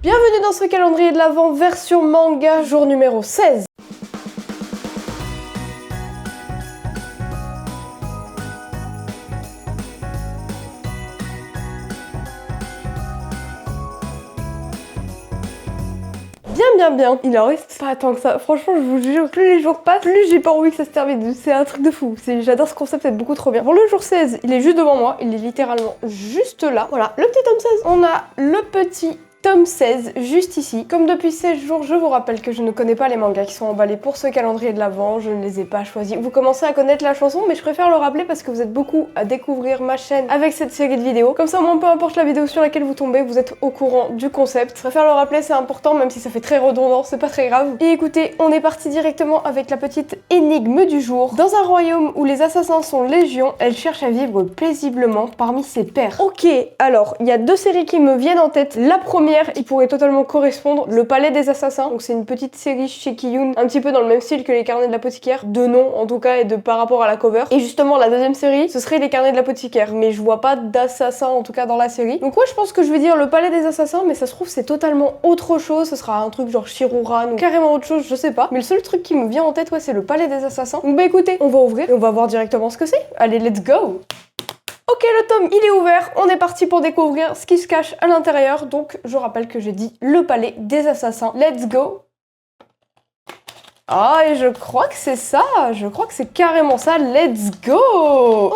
Bienvenue dans ce calendrier de l'Avent version manga, jour numéro 16. Bien. Il en reste pas tant que ça. Franchement, je vous jure, plus les jours passent, plus j'ai pas envie que ça se termine. C'est un truc de fou. J'adore ce concept, c'est beaucoup trop bien. Pour le jour 16, il est juste devant moi. Il est littéralement juste là. Voilà, le petit tome 16. On a le petit tome 16, juste ici. Comme depuis 16 jours, je vous rappelle que je ne connais pas les mangas qui sont emballés pour ce calendrier de l'Avent, je ne les ai pas choisis. Vous commencez à connaître la chanson, mais je préfère le rappeler parce que vous êtes beaucoup à découvrir ma chaîne avec cette série de vidéos. Comme ça, au moins, peu importe la vidéo sur laquelle vous tombez, vous êtes au courant du concept. Je préfère le rappeler, c'est important, même si ça fait très redondant, c'est pas très grave. Et écoutez, on est parti directement avec la petite énigme du jour. Dans un royaume où les assassins sont légion, elle cherche à vivre paisiblement parmi ses pairs. Ok, alors, il y a deux séries qui me viennent en tête. La première, qui pourrait totalement correspondre, Le Palais des Assassins. Donc c'est une petite série chez Kiyun, un petit peu dans le même style que Les Carnets de l'Apothicaire, de nom en tout cas et de par rapport à la cover. Et justement la deuxième série, ce serait Les Carnets de l'Apothicaire, mais je vois pas d'assassin en tout cas dans la série. Donc ouais, je pense que je vais dire Le Palais des Assassins, mais ça se trouve c'est totalement autre chose, ce sera un truc genre Shiruran ou carrément autre chose, je sais pas. Mais le seul truc qui me vient en tête, ouais, c'est Le Palais des Assassins. Donc bah écoutez, on va ouvrir et on va voir directement ce que c'est. Allez, let's go! Ok, le tome il est ouvert, on est parti pour découvrir ce qui se cache à l'intérieur. Donc je rappelle que j'ai dit Le Palais des Assassins. Let's go! Ah, et je crois que c'est ça, je crois que c'est carrément ça, let's go!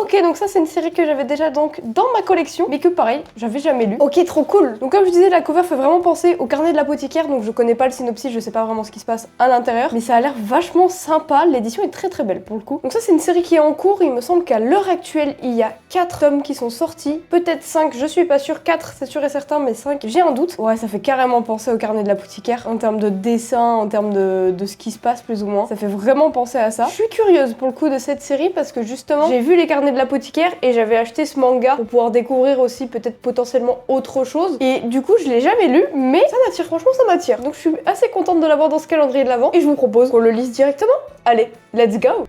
Ok, donc ça c'est une série que j'avais déjà donc dans ma collection, mais que pareil, j'avais jamais lu. Ok, trop cool! Donc comme je disais, la cover fait vraiment penser au Carnet de l'Apothicaire, donc je connais pas le synopsis, je sais pas vraiment ce qui se passe à l'intérieur, mais ça a l'air vachement sympa, l'édition est très belle pour le coup. Donc ça c'est une série qui est en cours, il me semble qu'à l'heure actuelle, il y a 4 tomes qui sont sortis, peut-être 5, je suis pas sûre, 4 c'est sûr et certain, mais 5, j'ai un doute. Ouais, ça fait carrément penser au Carnet de l'Apothicaire, en termes de dessin, en termes de ce qui se passe plus ou moins. Ça fait vraiment penser à ça. Je suis curieuse pour le coup de cette série parce que justement, j'ai vu Les Carnets de l'Apothicaire et j'avais acheté ce manga pour pouvoir découvrir aussi peut-être potentiellement autre chose. Et du coup, je l'ai jamais lu, mais ça m'attire, franchement ça m'attire. Donc je suis assez contente de l'avoir dans ce calendrier de l'Avent et je vous propose qu'on le lise directement. Allez, let's go!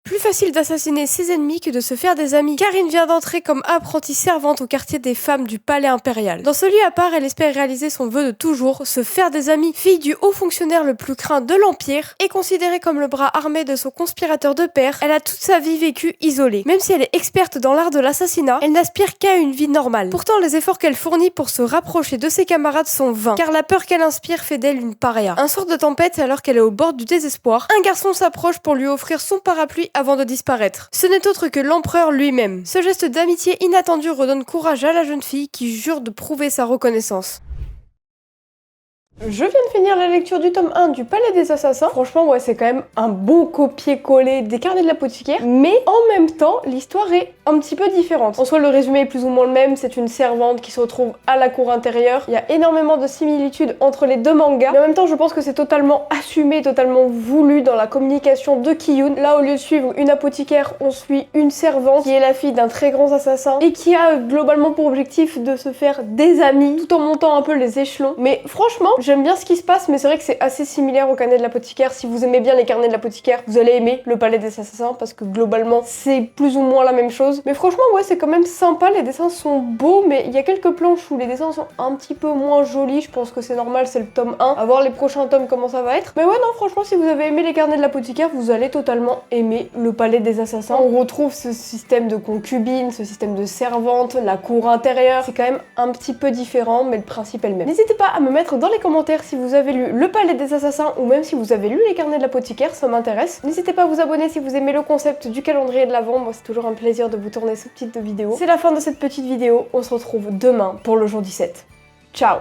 Plus facile d'assassiner ses ennemis que de se faire des amis. Karine vient d'entrer comme apprentie servante au quartier des femmes du palais impérial. Dans ce lieu à part, elle espère réaliser son vœu de toujours, se faire des amis. Fille du haut fonctionnaire le plus craint de l'Empire et considérée comme le bras armé de son conspirateur de père, elle a toute sa vie vécue isolée. Même si elle est experte dans l'art de l'assassinat, elle n'aspire qu'à une vie normale. Pourtant, les efforts qu'elle fournit pour se rapprocher de ses camarades sont vains, car la peur qu'elle inspire fait d'elle une paria. Un sort de tempête alors qu'elle est au bord du désespoir, un garçon s'approche pour lui offrir son parapluie avant de disparaître. Ce n'est autre que l'empereur lui-même. Ce geste d'amitié inattendu redonne courage à la jeune fille qui jure de prouver sa reconnaissance. Je viens de finir la lecture du tome 1 du Palais des Assassins. Franchement, ouais, c'est quand même un beau copier-coller des Carnets de l'Apothicaire, mais en même temps, l'histoire est un petit peu différente. En soi, le résumé est plus ou moins le même, c'est une servante qui se retrouve à la cour intérieure. Il y a énormément de similitudes entre les deux mangas, mais en même temps, je pense que c'est totalement assumé, totalement voulu dans la communication de Kiyun. Là, au lieu de suivre une apothicaire, on suit une servante qui est la fille d'un très grand assassin et qui a globalement pour objectif de se faire des amis, tout en montant un peu les échelons. Mais franchement, j'aime bien ce qui se passe, mais c'est vrai que c'est assez similaire au Carnet de l'Apothicaire. Si vous aimez bien les Carnets de l'Apothicaire, vous allez aimer Le Palais des Assassins parce que globalement, c'est plus ou moins la même chose. Mais franchement, ouais, c'est quand même sympa. Les dessins sont beaux, mais il y a quelques planches où les dessins sont un petit peu moins jolis. Je pense que c'est normal, c'est le tome 1. À voir les prochains tomes comment ça va être. Mais ouais, non, franchement, si vous avez aimé les Carnets de l'Apothicaire, vous allez totalement aimer Le Palais des Assassins. On retrouve ce système de concubine, ce système de servante, la cour intérieure. C'est quand même un petit peu différent, mais le principe est le même. N'hésitez pas à me mettre dans les commentaires si vous avez lu Le Palais des Assassins ou même si vous avez lu les Carnets de l'Apothicaire, ça m'intéresse. N'hésitez pas à vous abonner si vous aimez le concept du calendrier de l'Avent. Moi, c'est toujours un plaisir de vous tourner ce petite vidéo. C'est la fin de cette petite vidéo. On se retrouve demain pour le jour 17. Ciao!